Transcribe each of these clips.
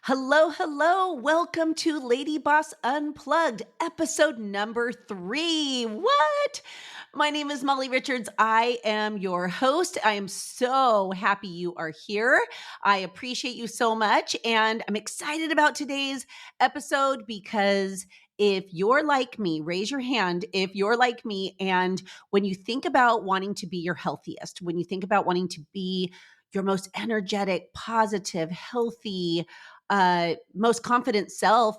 Hello, hello. Welcome to LadyBoss Unplugged, episode number 3. What? My name is Molly Richards. I am your host. I am so happy you are here. I appreciate you so much. And I'm excited about today's episode because if you're like me, raise your hand if you're like me. And when you think about wanting to be your healthiest, when you think about wanting to be your most energetic, positive, healthy, most confident self,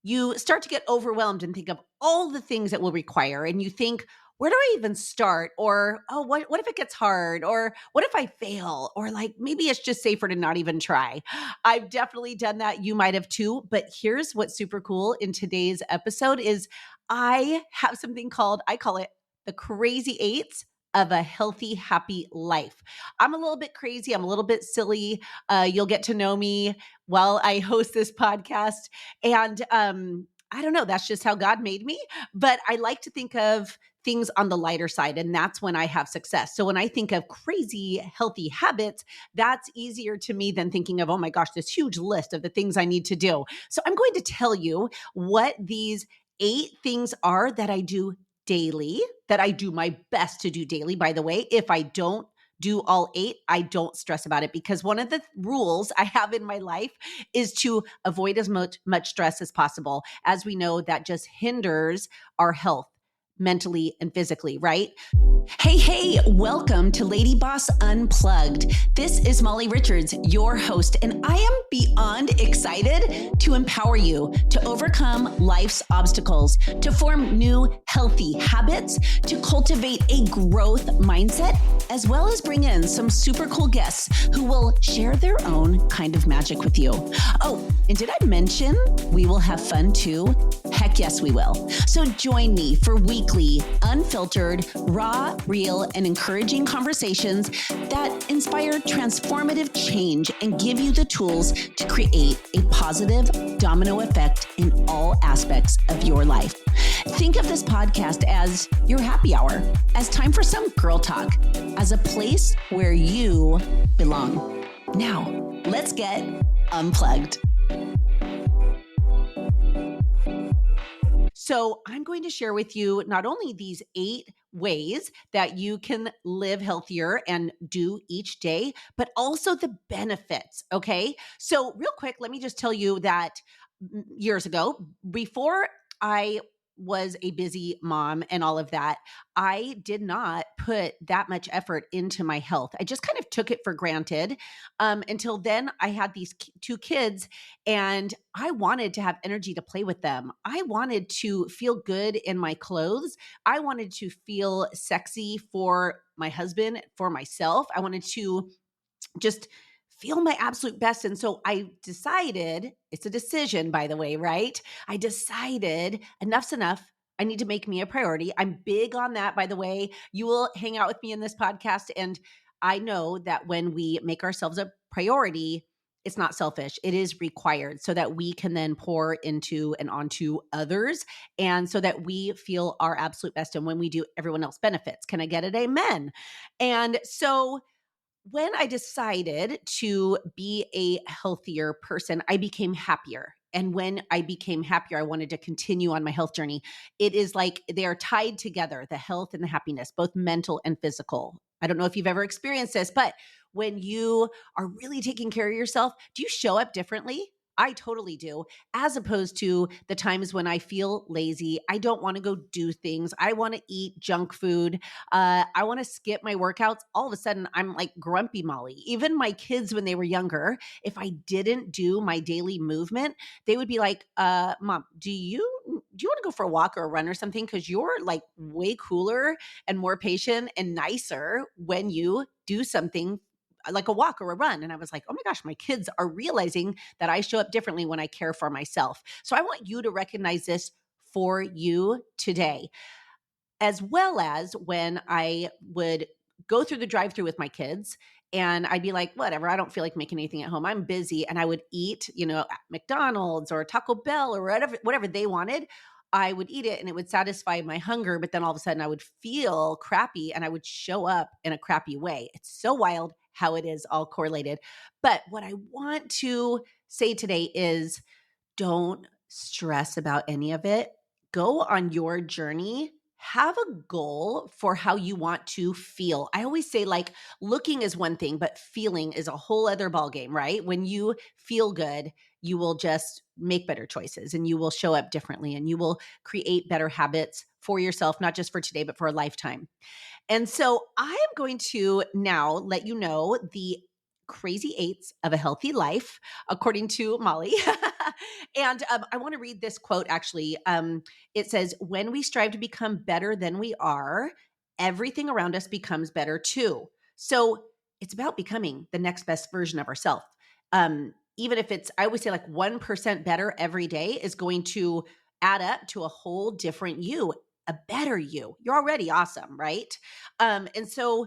you start to get overwhelmed and think of all the things that will require. And you think, where do I even start? Or, oh, what if it gets hard? Or what if I fail? Or like, maybe it's just safer to not even try. I've definitely done that. You might have too. But here's what's super cool in today's episode is I have something called, I call it the crazy 8's of a healthy, happy life. I'm a little bit crazy. I'm a little bit silly. You'll get to know me while I host this podcast. And I don't know, that's just how God made me. But I like to think of things on the lighter side, and that's when I have success. So when I think of crazy, healthy habits, that's easier to me than thinking of, oh my gosh, this huge list of the things I need to do. So I'm going to tell you what these 8 things are that I do daily, that I do my best to do daily. By the way, if I don't do all 8, I don't stress about it because one of the rules I have in my life is to avoid as much stress as possible. As we know, that just hinders our health mentally and physically, right? Hey, welcome to LadyBoss Unplugged. This is Molly Richards, your host, and I am beyond excited to empower you to overcome life's obstacles, to form new healthy habits, to cultivate a growth mindset, as well as bring in some super cool guests who will share their own kind of magic with you. Oh, and did I mention we will have fun too? Heck yes, we will. So join me for weekly, unfiltered, raw, real, and encouraging conversations that inspire transformative change and give you the tools to create a positive domino effect in all aspects of your life. Think of this podcast as your happy hour, as time for some girl talk, as a place where you belong. Now, let's get unplugged. So I'm going to share with you not only these 8 ways that you can live healthier and do each day, but also the benefits, okay? So real quick, let me just tell you that years ago, before I was a busy mom and all of that, I did not put that much effort into my health. I just kind of took it for granted until then I had these 2 kids and I wanted to have energy to play with them. I wanted to feel good in my clothes. I wanted to feel sexy for my husband, for myself. I wanted to just feel my absolute best. And so I decided, it's a decision, by the way, right? I decided enough's enough. I need to make me a priority. I'm big on that, by the way. You will hang out with me in this podcast. And I know that when we make ourselves a priority, it's not selfish. It is required so that we can then pour into and onto others and so that we feel our absolute best. And when we do, everyone else benefits. Can I get it? Amen. And so when I decided to be a healthier person, I became happier. And when I became happier, I wanted to continue on my health journey. It is like they are tied together, the health and the happiness, both mental and physical. I don't know if you've ever experienced this, but when you are really taking care of yourself, do you show up differently? I totally do, as opposed to the times when I feel lazy. I don't want to go do things. I want to eat junk food. I want to skip my workouts. All of a sudden, I'm like grumpy Molly. Even my kids, when they were younger, if I didn't do my daily movement, they would be like, Mom, do you want to go for a walk or a run or something? Because you're like way cooler and more patient and nicer when you do something like a walk or a run. And I was like, oh my gosh, my kids are realizing that I show up differently when I care for myself. So I want you to recognize this for you today, as well as when I would go through the drive-through with my kids and I'd be like, whatever, I don't feel like making anything at home. I'm busy. And I would eat, at McDonald's or Taco Bell or whatever they wanted. I would eat it and it would satisfy my hunger. But then all of a sudden I would feel crappy and I would show up in a crappy way. It's so wild how it is all correlated. But what I want to say today is don't stress about any of it. Go on your journey. Have a goal for how you want to feel. I always say, like, looking is one thing, but feeling is a whole other ballgame, right? When you feel good, you will just make better choices and you will show up differently and you will create better habits for yourself, not just for today, but for a lifetime. And so I am going to now let you know the crazy eights of a healthy life, according to Molly. And I want to read this quote actually. It says, when we strive to become better than we are, everything around us becomes better too. So it's about becoming the next best version of ourselves. Even if it's, I always say, like 1% better every day is going to add up to a whole different you, a better you. You're already awesome, right? And so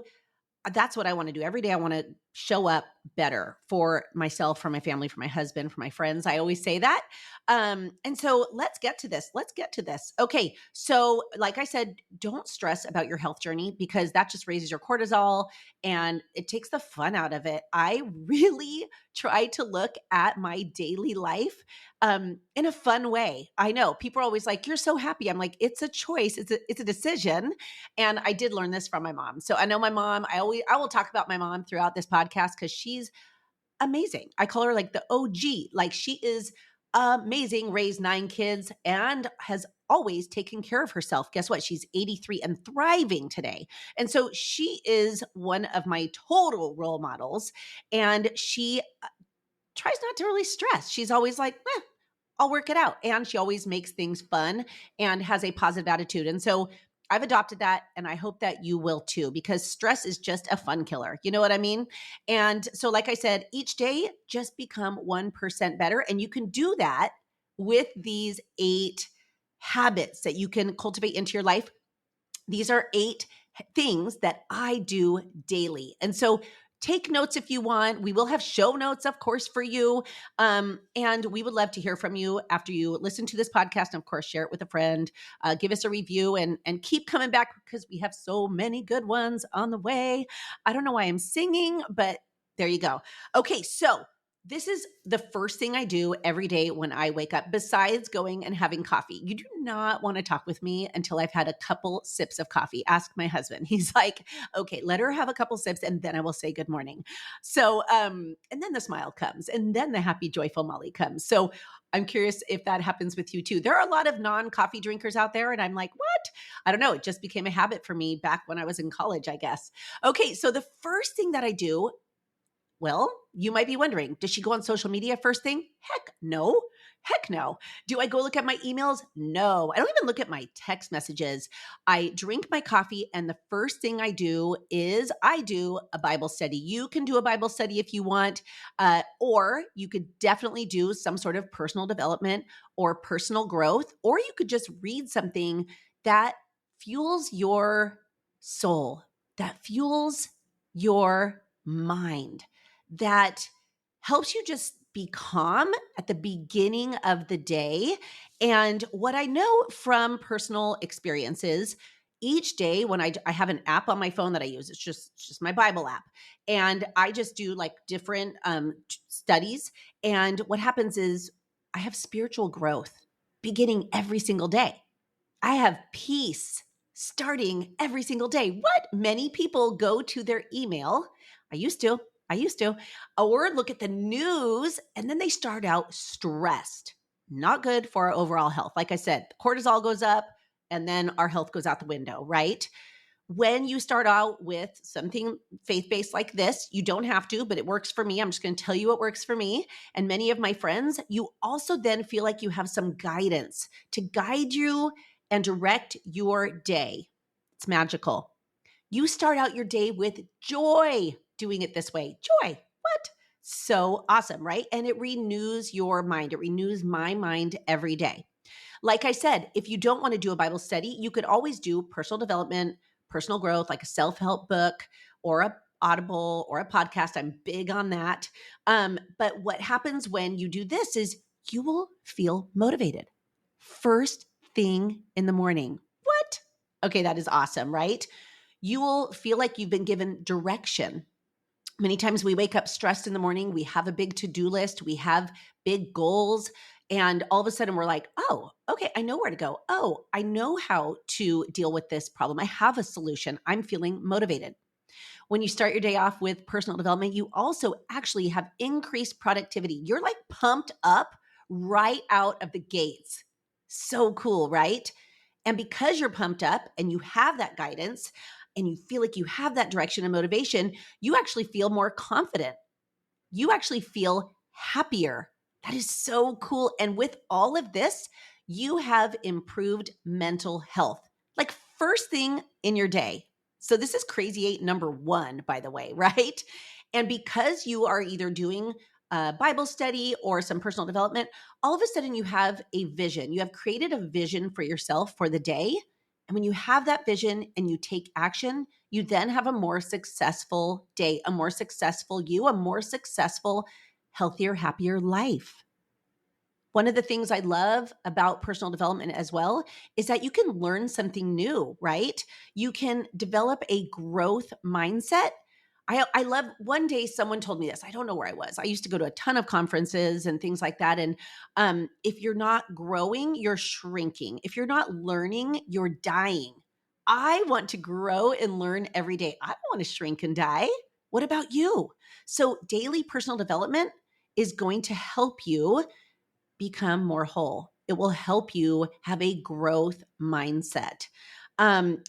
that's what I want to do every day. I want to show up better for myself, for my family, for my husband, for my friends. I always say that. And so let's get to this. Let's get to this. Okay. So, like I said, don't stress about your health journey because that just raises your cortisol and it takes the fun out of it. I really try to look at my daily life in a fun way. I know people are always like, you're so happy. I'm like, it's a choice. It's a decision. And I did learn this from my mom. So I know my mom, I will talk about my mom throughout this podcast because she's amazing. I call her like the OG. Like she is amazing, raised 9 kids and has always taken care of herself. Guess what? She's 83 and thriving today. And so she is one of my total role models. And she tries not to really stress. She's always like, I'll work it out. And she always makes things fun and has a positive attitude. And so I've adopted that and I hope that you will too, because stress is just a fun killer. You know what I mean? And so, like I said, each day just become 1% better. And you can do that with these 8 habits that you can cultivate into your life. These are 8 things that I do daily. And so take notes if you want. We will have show notes, of course, for you. And we would love to hear from you after you listen to this podcast. And of course, share it with a friend, give us a review and keep coming back because we have so many good ones on the way. I don't know why I'm singing, but there you go. Okay, so this is the first thing I do every day when I wake up, besides going and having coffee. You do not want to talk with me until I've had a couple sips of coffee. Ask my husband. He's like, okay, let her have a couple sips and then I will say good morning. So, and then the smile comes and then the happy, joyful Molly comes. So I'm curious if that happens with you too. There are a lot of non-coffee drinkers out there. And I'm like, what? I don't know. It just became a habit for me back when I was in college, I guess. Okay. So the first thing that I do, well, you might be wondering, does she go on social media first thing? Heck no. Heck no. Do I go look at my emails? No. I don't even look at my text messages. I drink my coffee, and the first thing I do is I do a Bible study. You can do a Bible study if you want, or you could definitely do some sort of personal development or personal growth, or you could just read something that fuels your soul, that fuels your mind, that helps you just be calm at the beginning of the day. And what I know from personal experiences, each day when I have an app on my phone that I use, it's just my Bible app, and I just do like different studies. And what happens is I have spiritual growth beginning every single day. I have peace starting every single day. What? Many people go to their email. I used to, I used to, or look at the news and then they start out stressed. Not good for our overall health. Like I said, cortisol goes up and then our health goes out the window, right? When you start out with something faith-based like this, you don't have to, but it works for me. I'm just going to tell you what works for me and many of my friends. You also then feel like you have some guidance to guide you and direct your day. It's magical. You start out your day with joy doing it this way. Joy. What? So awesome, right? And it renews your mind. It renews my mind every day. Like I said, if you don't want to do a Bible study, you could always do personal development, personal growth, like a self-help book or a Audible or a podcast. I'm big on that. But what happens when you do this is you will feel motivated first thing in the morning. What? Okay, that is awesome, right? You will feel like you've been given direction. Many times we wake up stressed in the morning. We have a big to-do list. We have big goals. And all of a sudden we're like, oh, okay, I know where to go. Oh, I know how to deal with this problem. I have a solution. I'm feeling motivated. When you start your day off with personal development, you also actually have increased productivity. You're like pumped up right out of the gates. So cool, right? And because you're pumped up and you have that guidance and you feel like you have that direction and motivation, you actually feel more confident. You actually feel happier. That is so cool. And with all of this, you have improved mental health, like first thing in your day. So this is crazy eight number one, by the way, right? And because you are either doing a Bible study or some personal development, all of a sudden you have a vision. You have created a vision for yourself for the day. And when you have that vision and you take action, you then have a more successful day, a more successful you, a more successful, healthier, happier life. One of the things I love about personal development as well is that you can learn something new, right? You can develop a growth mindset. I love one day someone told me this. I don't know where I was. I used to go to a ton of conferences and things like that. And if you're not growing, you're shrinking. If you're not learning, you're dying. I want to grow and learn every day. I don't want to shrink and die. What about you? So, daily personal development is going to help you become more whole. It will help you have a growth mindset.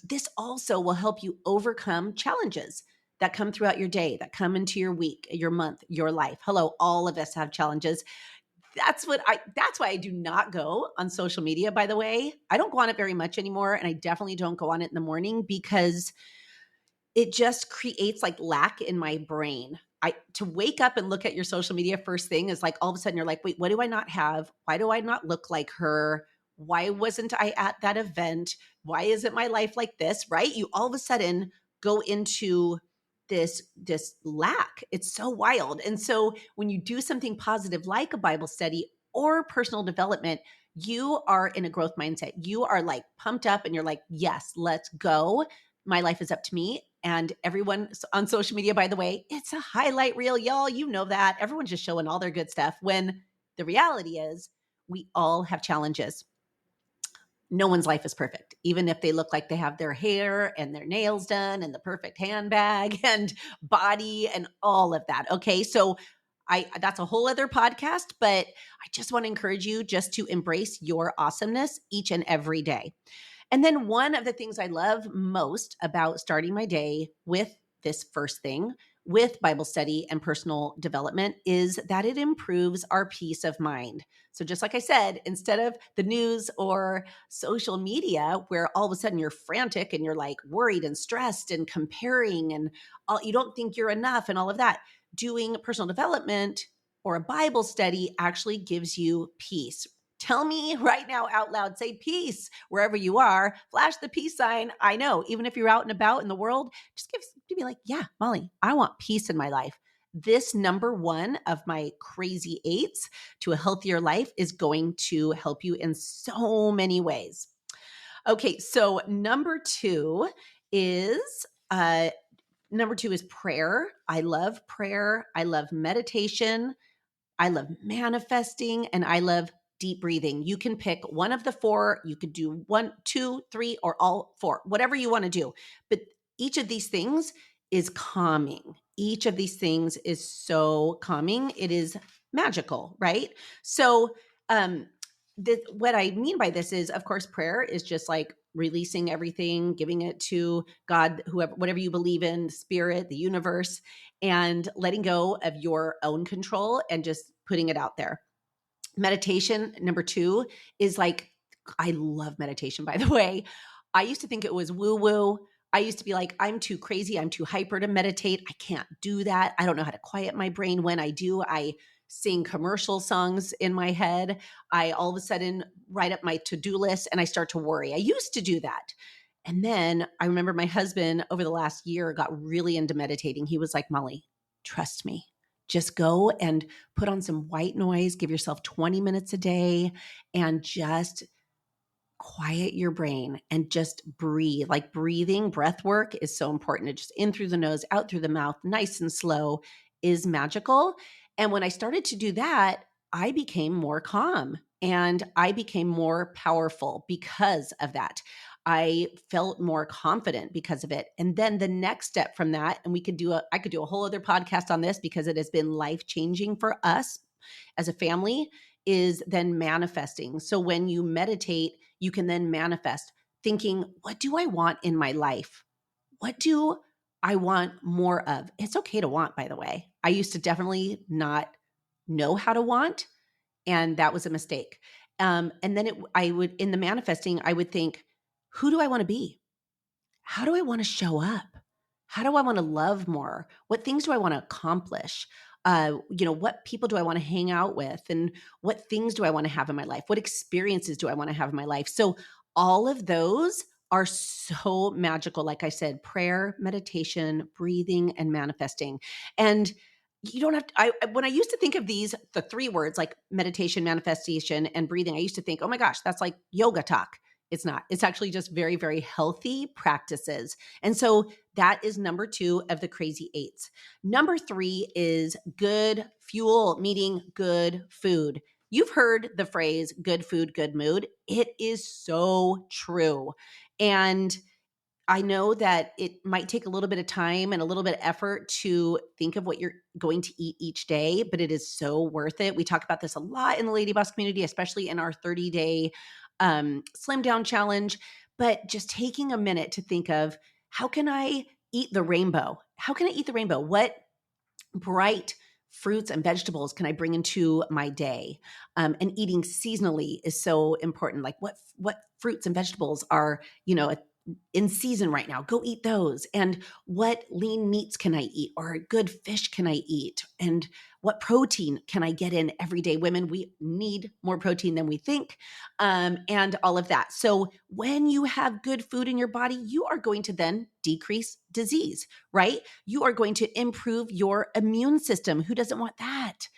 This also will help you overcome challenges that come throughout your day, that come into your week, your month, your life. Hello, all of us have challenges. That's why I do not go on social media, by the way. I don't go on it very much anymore. And I definitely don't go on it in the morning because it just creates like lack in my brain. To wake up and look at your social media first thing is like all of a sudden you're like, wait, what do I not have? Why do I not look like her? Why wasn't I at that event? Why isn't my life like this? Right? You all of a sudden go into this lack. It's so wild. And so when you do something positive like a Bible study or personal development, you are in a growth mindset. You are like pumped up and you're like, yes, let's go. My life is up to me. And everyone on social media, by the way, it's a highlight reel, y'all. You know that. Everyone's just showing all their good stuff when the reality is we all have challenges. No one's life is perfect, even if they look like they have their hair and their nails done and the perfect handbag and body and all of that. Okay. So that's a whole other podcast, but I just want to encourage you just to embrace your awesomeness each and every day. And then one of the things I love most about starting my day with this first thing, with Bible study and personal development, is that it improves our peace of mind. So, just like I said, instead of the news or social media, where all of a sudden you're frantic and you're like worried and stressed and comparing and you don't think you're enough and all of that, doing personal development or a Bible study actually gives you peace. Tell me right now out loud, say peace wherever you are. Flash the peace sign. I know, even if you're out and about in the world, just give me like, yeah, Molly, I want peace in my life. This number one of my crazy eights to a healthier life is going to help you in so many ways. Okay, so is number two is prayer. I love prayer. I love meditation. I love manifesting, and I love deep breathing. You can pick one of the four. You could do 1, 2, 3, or all four, whatever you want to do. But each of these things is calming. Each of these things is so calming. It is magical, right? So, what I mean by this is, of course, prayer is just like releasing everything, giving it to God, whoever, whatever you believe in, spirit, the universe, and letting go of your own control and just putting it out there. Meditation, number two, is like, I love meditation, by the way. I used to think it was woo woo. I used to be like, I'm too crazy. I'm too hyper to meditate. I can't do that. I don't know how to quiet my brain. When I do, I sing commercial songs in my head. I all of a sudden write up my to-do list and I start to worry. I used to do that. And then I remember my husband over the last year got really into meditating. He was like, Molly, trust me. Just go and put on some white noise, give yourself 20 minutes a day and just quiet your brain and just breathe. Like breath work is so important. It just in through the nose, out through the mouth, nice and slow is magical. And when I started to do that, I became more calm and I became more powerful because of that. I felt more confident because of it. And then the next step from that, and I could do a whole other podcast on this because it has been life-changing for us as a family, is then manifesting. So when you meditate, you can then manifest thinking, what do I want in my life? What do I want more of? It's okay to want, by the way. I used to definitely not know how to want, and that was a mistake. And then I would, in the manifesting, I would think, who do I want to be? How do I want to show up? How do I want to love more? What things do I want to accomplish? What people do I want to hang out with? And what things do I want to have in my life? What experiences do I want to have in my life? So all of those are so magical. Like I said, prayer, meditation, breathing, and manifesting. And you don't have to, when I used to think of the three words like meditation, manifestation, and breathing, I used to think, oh my gosh, that's like yoga talk. It's not. It's actually just very, very healthy practices. And so that is number 2 of the crazy 8's. Number 3 is good fuel, meaning good food. You've heard the phrase good food, good mood. It is so true. And I know that it might take a little bit of time and a little bit of effort to think of what you're going to eat each day, but it is so worth it. We talk about this a lot in the LadyBoss community, especially in our 30-day slim down challenge. But just taking a minute to think of, how can I eat the rainbow? How can I eat the rainbow? What bright fruits and vegetables can I bring into my day? And eating seasonally is so important. Like what fruits and vegetables are, in season right now? Go eat those. And what lean meats can I eat? Or good fish can I eat? And what protein can I get in every day? Women, we need more protein than we think, and all of that. So when you have good food in your body, you are going to then decrease disease, right? You are going to improve your immune system. Who doesn't want that?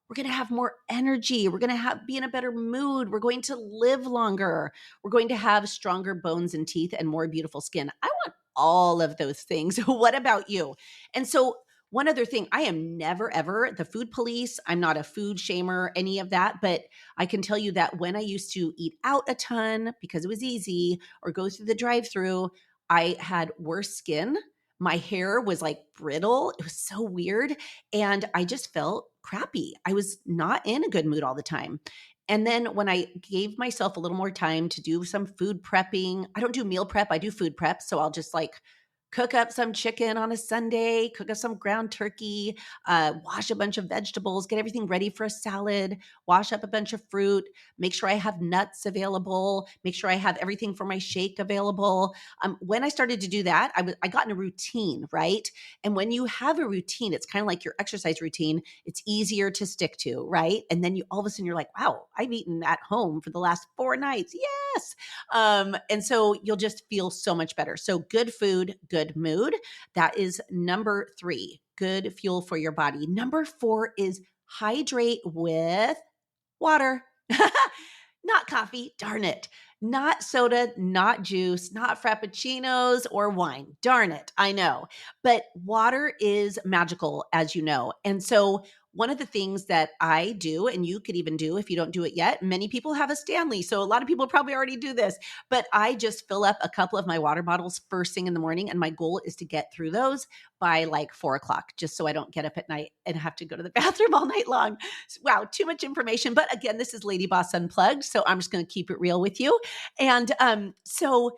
We're going to have more energy. We're going to be in a better mood. We're going to live longer. We're going to have stronger bones and teeth and more beautiful skin. I want all of those things. What about you? And so one other thing, I am never, ever the food police. I'm not a food shamer, any of that. But I can tell you that when I used to eat out a ton because it was easy or go through the drive-through, I had worse skin. My hair was like brittle. It was so weird. And I just felt crappy. I was not in a good mood all the time. And then when I gave myself a little more time to do some food prepping, I don't do meal prep, I do food prep. So I'll just like cook up some chicken on a Sunday, cook up some ground turkey, wash a bunch of vegetables, get everything ready for a salad, wash up a bunch of fruit, make sure I have nuts available, make sure I have everything for my shake available. When I started to do that, I got in a routine, right? And when you have a routine, it's kind of like your exercise routine. It's easier to stick to, right? And then you all of a sudden you're like, wow, I've eaten at home for the last 4 nights. Yes. And so you'll just feel so much better. So good food, good mood. That is number 3, good fuel for your body. Number 4 is hydrate with water. Not coffee, darn it. Not soda, not juice, not frappuccinos or wine. Darn it, I know. But water is magical, as you know. And so one of the things that I do, and you could even do if you don't do it yet, many people have a Stanley. So a lot of people probably already do this, but I just fill up a couple of my water bottles first thing in the morning. And my goal is to get through those by like 4 o'clock, just so I don't get up at night and have to go to the bathroom all night long. Wow, too much information. But again, this is Lady Boss Unplugged. So I'm just going to keep it real with you. And so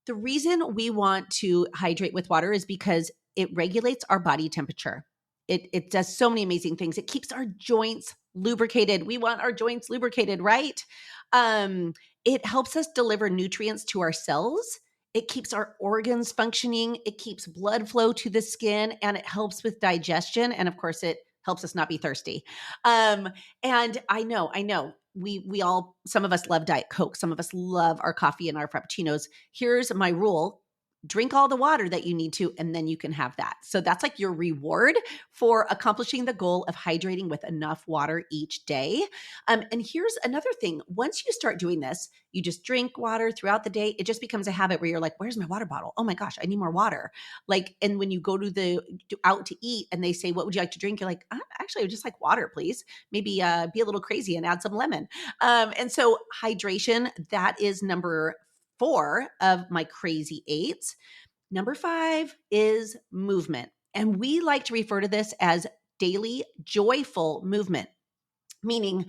the reason we want to hydrate with water is because it regulates our body temperature. It does so many amazing things. It keeps our joints lubricated. We want our joints lubricated, right? It helps us deliver nutrients to our cells. It keeps our organs functioning. It keeps blood flow to the skin, and it helps with digestion. And of course, it helps us not be thirsty. And I know, we all, some of us love Diet Coke. Some of us love our coffee and our frappuccinos. Here's my rule. drink all the water that you need to, and then you can have that. So that's like your reward for accomplishing the goal of hydrating with enough water each day. And here's another thing. Once you start doing this, you just drink water throughout the day. It just becomes a habit where you're like, where's my water bottle? Oh my gosh, I need more water. Like, and when you go out to eat and they say, what would you like to drink? You're like, actually, I would just like water, please. Maybe be a little crazy and add some lemon. And so hydration, that is number 4 of my crazy 8s. Number 5 is movement. And we like to refer to this as daily joyful movement, meaning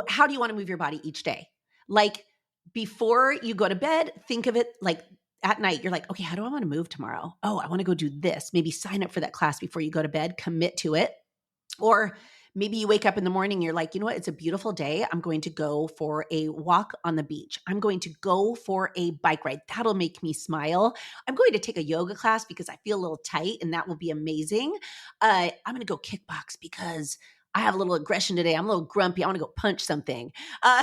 how do you want to move your body each day? Like before you go to bed, think of it like at night, you're like, okay, how do I want to move tomorrow? Oh, I want to go do this. Maybe sign up for that class before you go to bed, commit to it. Or maybe you wake up in the morning, you're like, you know what? It's a beautiful day. I'm going to go for a walk on the beach. I'm going to go for a bike ride. That'll make me smile. I'm going to take a yoga class because I feel a little tight and that will be amazing. I'm going to go kickbox because I have a little aggression today. I'm a little grumpy. I want to go punch something. Uh,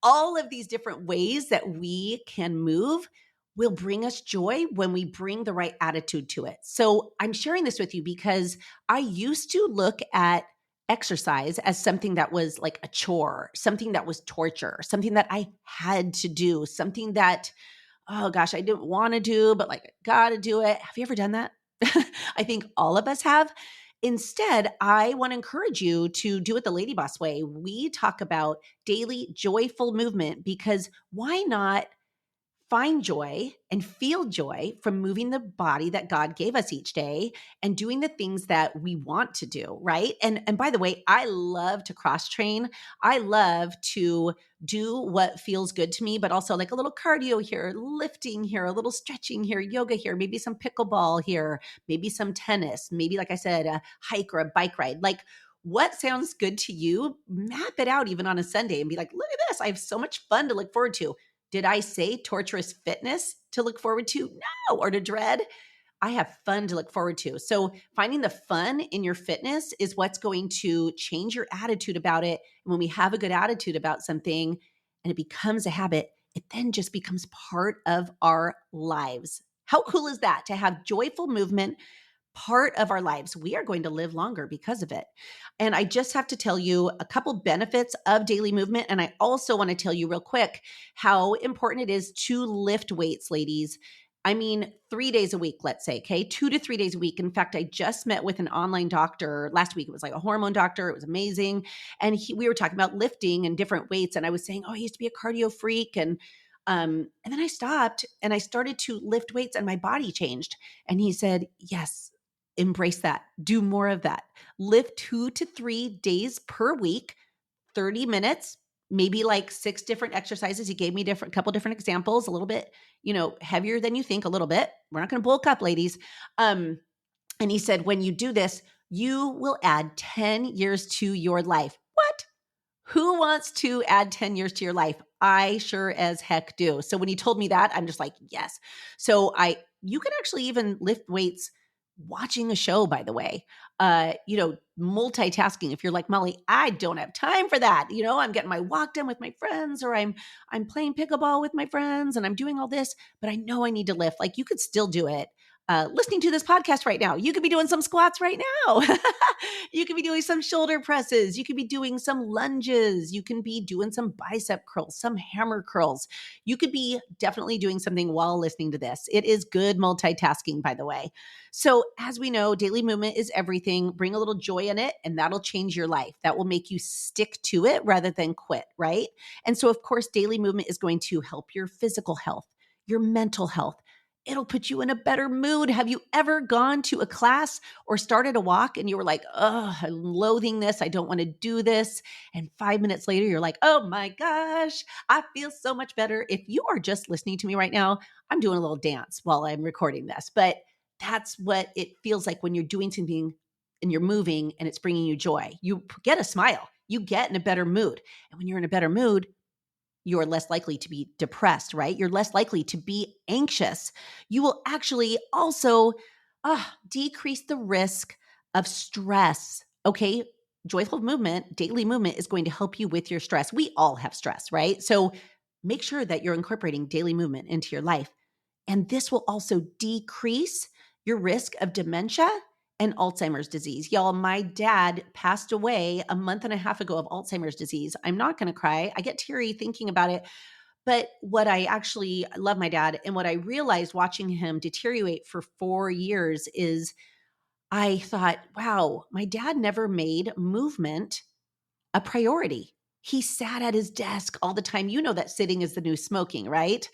all of these different ways that we can move will bring us joy when we bring the right attitude to it. So I'm sharing this with you because I used to look at exercise as something that was like a chore, something that was torture, something that I had to do, something that, oh gosh, I didn't want to do, but like I got to do it. Have you ever done that? I think all of us have. Instead, I want to encourage you to do it the Lady Boss way. We talk about daily joyful movement because why not find joy and feel joy from moving the body that God gave us each day and doing the things that we want to do, right? And by the way, I love to cross train. I love to do what feels good to me, but also like a little cardio here, lifting here, a little stretching here, yoga here, maybe some pickleball here, maybe some tennis, maybe like I said, a hike or a bike ride. Like what sounds good to you, map it out even on a Sunday and be like, look at this. I have so much fun to look forward to. Did I say torturous fitness to look forward to? No, or to dread. I have fun to look forward to. So finding the fun in your fitness is what's going to change your attitude about it. And when we have a good attitude about something and it becomes a habit, it then just becomes part of our lives. How cool is that to have joyful movement part of our lives? We are going to live longer because of it. And I just have to tell you a couple benefits of daily movement. And I also want to tell you real quick how important it is to lift weights, ladies. I mean, 3 days a week, let's say, okay, 2 to 3 days a week. In fact, I just met with an online doctor last week. It was like a hormone doctor. It was amazing. And we were talking about lifting and different weights. And I was saying, oh, I used to be a cardio freak. And then I stopped and I started to lift weights and my body changed. And he said, yes, embrace that. Do more of that. Lift 2 to 3 days per week, 30 minutes, maybe like 6 different exercises. He gave me couple different examples, a little bit, heavier than you think, a little bit. We're not going to bulk up, ladies. And he said, when you do this, you will add 10 years to your life. What? Who wants to add 10 years to your life? I sure as heck do. So when he told me that, I'm just like, yes. So you can actually even lift weights watching a show, by the way. Multitasking. If you're like Molly, I don't have time for that. I'm getting my walk done with my friends, or I'm playing pickleball with my friends, and I'm doing all this, but I know I need to lift. Like you could still do it. Listening to this podcast right now, you could be doing some squats right now. You could be doing some shoulder presses. You could be doing some lunges. You can be doing some bicep curls, some hammer curls. You could be definitely doing something while listening to this. It is good multitasking, by the way. So as we know, daily movement is everything. Bring a little joy in it, and that'll change your life. That will make you stick to it rather than quit, right? And so, of course, daily movement is going to help your physical health, your mental health. It'll put you in a better mood. Have you ever gone to a class or started a walk and you were like, oh, I'm loathing this. I don't want to do this. And 5 minutes later, you're like, oh my gosh, I feel so much better. If you are just listening to me right now, I'm doing a little dance while I'm recording this. But that's what it feels like when you're doing something and you're moving and it's bringing you joy. You get a smile. You get in a better mood. And when you're in a better mood, you're less likely to be depressed, right? You're less likely to be anxious. You will actually also decrease the risk of stress. Okay. Joyful movement, daily movement is going to help you with your stress. We all have stress, right? So make sure that you're incorporating daily movement into your life. And this will also decrease your risk of dementia and Alzheimer's disease. Y'all, my dad passed away a month and a half ago of Alzheimer's disease. I'm not going to cry. I get teary thinking about it. But what I love my dad. And what I realized watching him deteriorate for 4 years is I thought, wow, my dad never made movement a priority. He sat at his desk all the time. You know that sitting is the new smoking, right?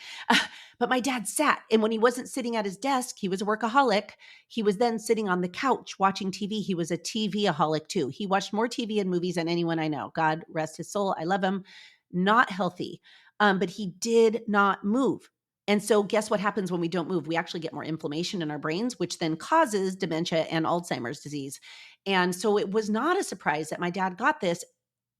But my dad sat. And when he wasn't sitting at his desk, he was a workaholic. He was then sitting on the couch watching TV. He was a TV-aholic too. He watched more TV and movies than anyone I know. God rest his soul. I love him. Not healthy. But he did not move. And so guess what happens when we don't move? We actually get more inflammation in our brains, which then causes dementia and Alzheimer's disease. And so it was not a surprise that my dad got this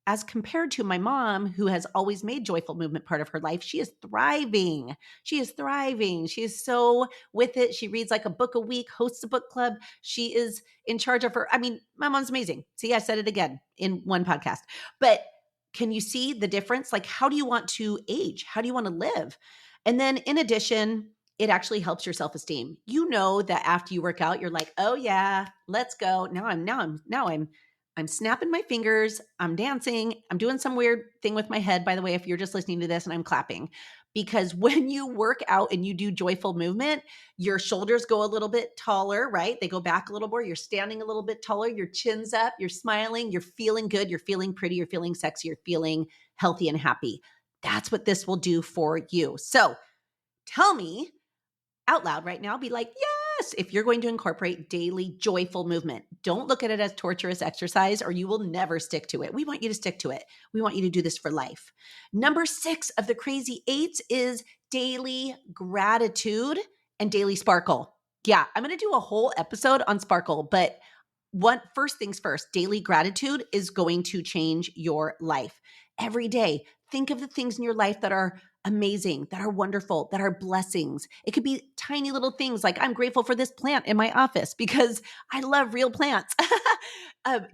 as compared to my mom, who has always made joyful movement part of her life. She is thriving. She is thriving. She is so with it. She reads like a book a week, hosts a book club. She is in charge of her. I mean, my mom's amazing. See, I said it again in one podcast. But can you see the difference? Like, how do you want to age? How do you want to live? And then in addition, it actually helps your self-esteem. You know that after you work out, you're like, oh yeah, let's go. I'm snapping my fingers. I'm dancing. I'm doing some weird thing with my head, by the way, if you're just listening to this, and I'm clapping. Because when you work out and you do joyful movement, your shoulders go a little bit taller, right? They go back a little more. You're standing a little bit taller. Your chin's up. You're smiling. You're feeling good. You're feeling pretty. You're feeling sexy. You're feeling healthy and happy. That's what this will do for you. So tell me out loud right now, be like, yes, if you're going to incorporate daily joyful movement. Don't look at it as torturous exercise or you will never stick to it. We want you to stick to it. We want you to do this for life. Number 6 of the crazy 8s is daily gratitude and daily sparkle. Yeah, I'm going to do a whole episode on sparkle, but first things first, daily gratitude is going to change your life. Every day, think of the things in your life that are amazing, that are wonderful, that are blessings. It could be tiny little things like I'm grateful for this plant in my office because I love real plants.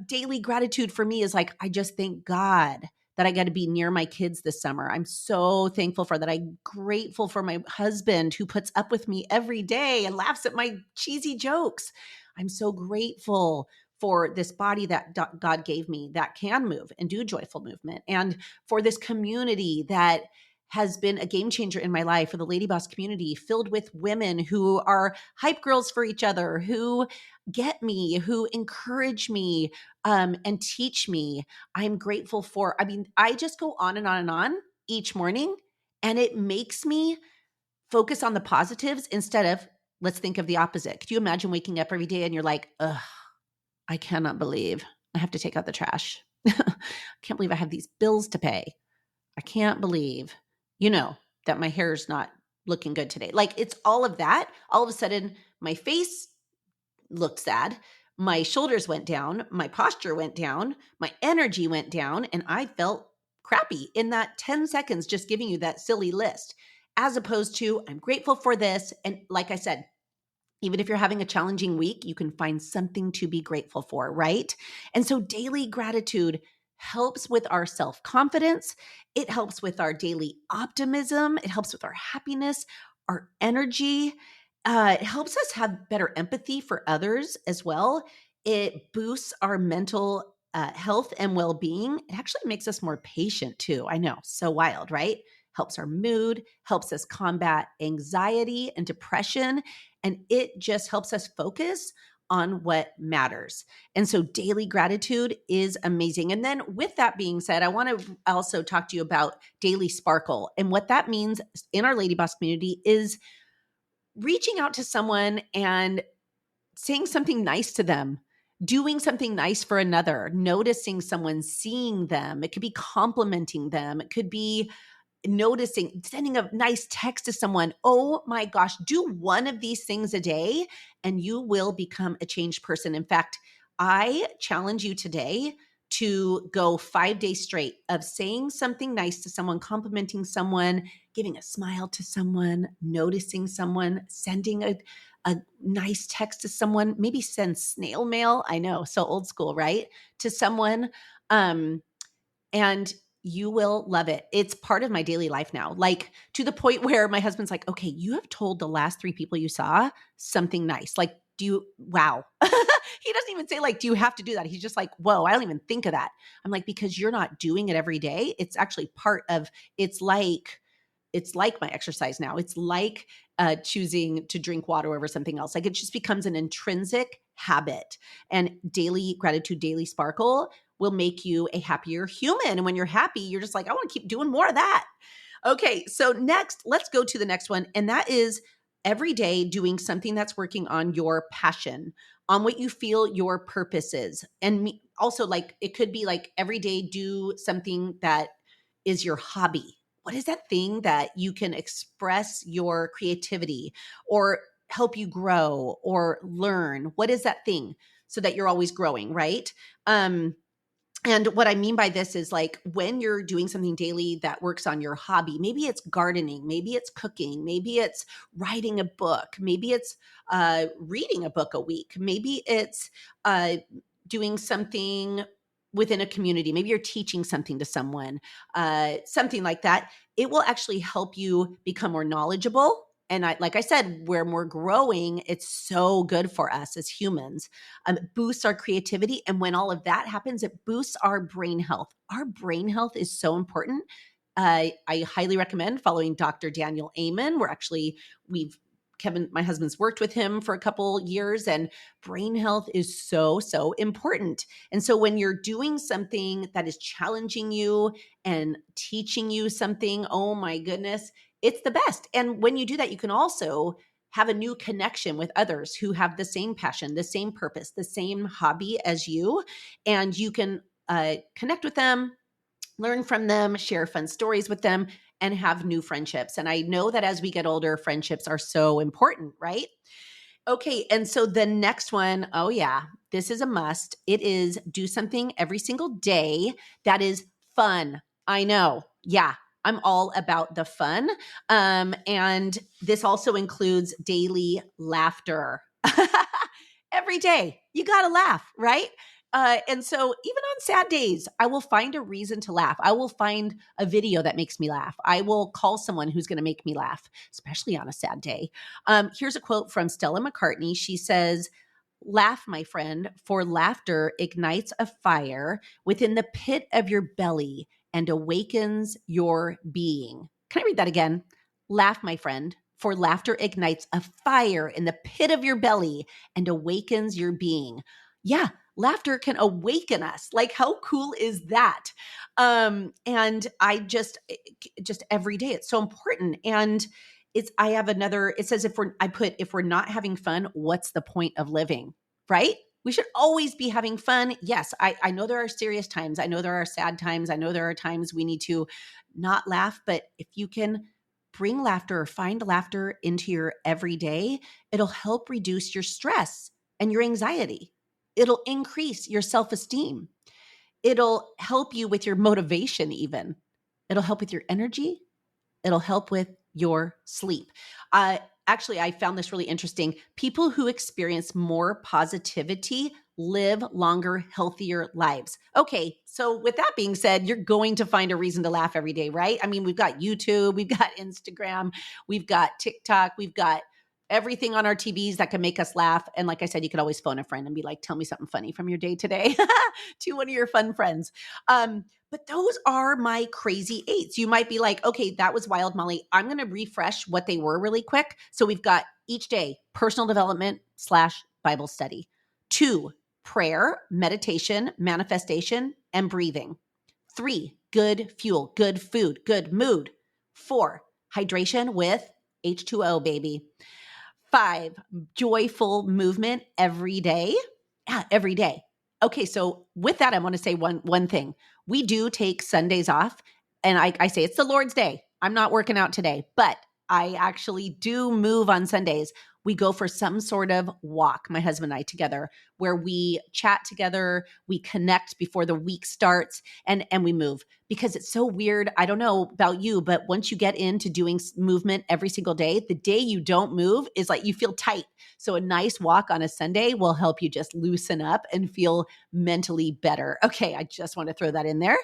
Daily gratitude for me is like, I just thank God that I got to be near my kids this summer. I'm so thankful for that. I'm grateful for my husband who puts up with me every day and laughs at my cheesy jokes. I'm so grateful for this body that God gave me that can move and do joyful movement, and for this community that has been a game changer in my life, for the LadyBoss community filled with women who are hype girls for each other, who get me, who encourage me, and teach me. I'm grateful for, I mean, I just go on and on and on each morning, and it makes me focus on the positives instead of, let's think of the opposite. Could you imagine waking up every day and you're like, ugh, I cannot believe I have to take out the trash. I can't believe I have these bills to pay. I can't believe, that my hair is not looking good today. Like, it's all of that. All of a sudden, my face looked sad. My shoulders went down. My posture went down. My energy went down. And I felt crappy in that 10 seconds, just giving you that silly list, as opposed to I'm grateful for this. And like I said, even if you're having a challenging week, you can find something to be grateful for, right? And so daily gratitude helps with our self-confidence. It helps with our daily optimism. It helps with our happiness, our energy. It helps us have better empathy for others as well. It boosts our mental health and well-being. It actually makes us more patient too. I know, so wild, right? Helps our mood, helps us combat anxiety and depression, and it just helps us focus on what matters. And so daily gratitude is amazing. And then with that being said, I want to also talk to you about daily sparkle. And what that means in our Lady Boss community is reaching out to someone and saying something nice to them, doing something nice for another, noticing someone, seeing them. It could be complimenting them. It could be noticing, sending a nice text to someone. Oh my gosh, do one of these things a day and you will become a changed person. In fact, I challenge you today to go 5 days straight of saying something nice to someone, complimenting someone, giving a smile to someone, noticing someone, sending a nice text to someone, maybe send snail mail. I know, so old school, right? To someone. And You will love it. It's part of my daily life now, like to the point where my husband's like, okay, you have told the last 3 people you saw something nice. Like, wow. He doesn't even say like, do you have to do that? He's just like, whoa, I don't even think of that. I'm like, because you're not doing it every day. It's actually part of, it's like, it's like my exercise now. It's like choosing to drink water over something else. Like it just becomes an intrinsic habit. And daily gratitude, daily sparkle will make you a happier human. And when you're happy, you're just like, I want to keep doing more of that. Okay, so next, let's go to the next one. And that is every day doing something that's working on your passion, on what you feel your purpose is. And also, like, it could be like every day do something that is your hobby. What is that thing that you can express your creativity or help you grow or learn? What is that thing so that you're always growing, right? And what I mean by this is like when you're doing something daily that works on your hobby, maybe it's gardening, maybe it's cooking, maybe it's writing a book, maybe it's reading a book a week, maybe it's doing something within a community, maybe you're teaching something to someone, something like that. It will actually help you become more knowledgeable. And like I said, when we're growing, it's so good for us as humans. It boosts our creativity. And when all of that happens, it boosts our brain health. Our brain health is so important. I highly recommend following Dr. Daniel Amen. Kevin, my husband's worked with him for a couple years, and brain health is so, so important. And so when you're doing something that is challenging you and teaching you something, oh my goodness, it's the best. And when you do that, you can also have a new connection with others who have the same passion, the same purpose, the same hobby as you. And you can connect with them, learn from them, share fun stories with them, and have new friendships. And I know that as we get older, friendships are so important, right? Okay. And so the next one, oh yeah, this is a must. It is do something every single day that is fun. I know. Yeah. I'm all about the fun. And this also includes daily laughter. Every day, you got to laugh, right? And so even on sad days, I will find a reason to laugh. I will find a video that makes me laugh. I will call someone who's going to make me laugh, especially on a sad day. Here's a quote from Stella McCartney. She says, "Laugh, my friend, for laughter ignites a fire within the pit of your belly and awakens your being." Can I read that again? Laugh, my friend, for laughter ignites a fire in the pit of your belly and awakens your being. Yeah, laughter can awaken us. Like, how cool is that? And I just every day, it's so important. And I have another, it says, if we're not having fun, what's the point of living? Right? We should always be having fun. Yes, I know there are serious times. I know there are sad times. I know there are times we need to not laugh. But if you can bring laughter or find laughter into your everyday, it'll help reduce your stress and your anxiety. It'll increase your self-esteem. It'll help you with your motivation even. It'll help with your energy. It'll help with your sleep. Actually, I found this really interesting. People who experience more positivity live longer, healthier lives. Okay, so with that being said, you're going to find a reason to laugh every day, right? I mean, we've got YouTube, we've got Instagram, we've got TikTok, we've got everything on our TVs that can make us laugh. And like I said, you could always phone a friend and be like, tell me something funny from your day today to one of your fun friends. But those are my crazy 8's. You might be like, okay, that was wild, Molly. I'm going to refresh what they were really quick. So we've got each day, personal development / Bible study. 2, prayer, meditation, manifestation, and breathing. 3, good fuel, good food, good mood. 4, hydration with H2O, baby. 5, joyful movement every day. Yeah, every day. Okay, so with that, I want to say one thing. We do take Sundays off, and I say it's the Lord's day. I'm not working out today, but I actually do move on Sundays. We go for some sort of walk, my husband and I together, where we chat together, we connect before the week starts, and we move. because it's so weird. I don't know about you, but once you get into doing movement every single day, the day you don't move is like you feel tight. So a nice walk on a Sunday will help you just loosen up and feel mentally better. Okay, I just want to throw that in there.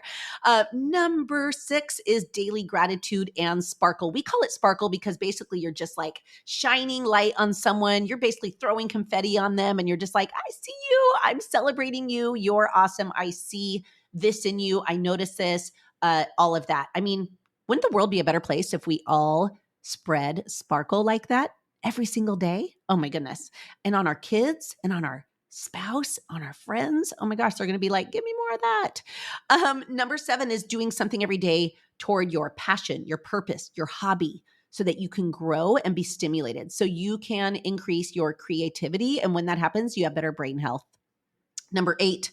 Number 6 is daily gratitude and sparkle. We call it sparkle because basically you're just like shining light on someone. You're basically throwing confetti on them and you're just like, I see you. I'm celebrating you. You're awesome. I see this in you. I notice this, all of that. I mean, wouldn't the world be a better place if we all spread sparkle like that every single day? Oh my goodness. And on our kids and on our spouse, on our friends. Oh my gosh, they're going to be like, give me more of that. Number 7 is doing something every day toward your passion, your purpose, your hobby, so that you can grow and be stimulated, so you can increase your creativity. And when that happens, you have better brain health. Number 8,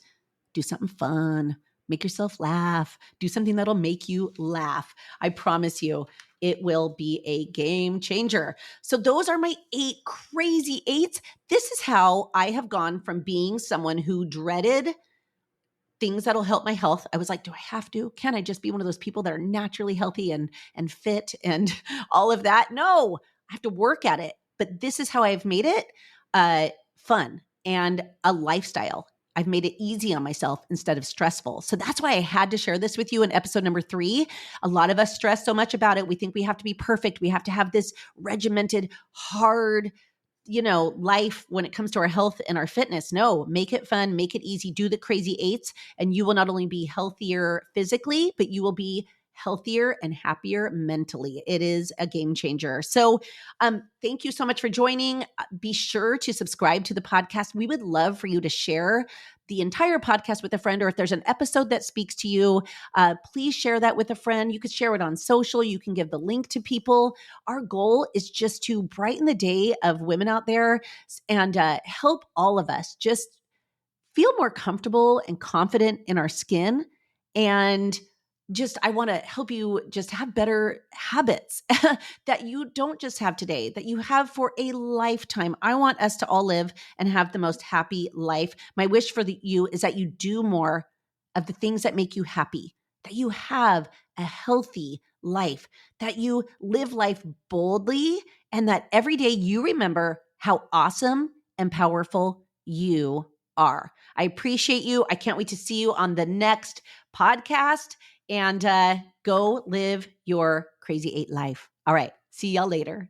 do something fun. Make yourself laugh. Do something that'll make you laugh. I promise you, it will be a game changer. So those are my 8 crazy 8s. This is how I have gone from being someone who dreaded things that'll help my health. I was like, do I have to? Can I just be one of those people that are naturally healthy and fit and all of that? No, I have to work at it. But this is how I've made it fun and a lifestyle. I've made it easy on myself instead of stressful. So that's why I had to share this with you in episode number 3. A lot of us stress so much about it. We think we have to be perfect. We have to have this regimented, hard, life when it comes to our health and our fitness. No, make it fun, make it easy, do the crazy 8s, and you will not only be healthier physically, but you will be healthier and happier mentally. It is a game changer. So thank you so much for joining. Be sure to subscribe to the podcast. We would love for you to share the entire podcast with a friend, or if there's an episode that speaks to you, please share that with a friend. You could share it on social. You can give the link to people. Our goal is just to brighten the day of women out there and help all of us just feel more comfortable and confident in our skin. And just, I want to help you just have better habits that you don't just have today, that you have for a lifetime. I want us to all live and have the most happy life. My wish for you is that you do more of the things that make you happy, that you have a healthy life, that you live life boldly, and that every day you remember how awesome and powerful you are. I appreciate you. I can't wait to see you on the next podcast, and go live your crazy 8 life. All right. See y'all later.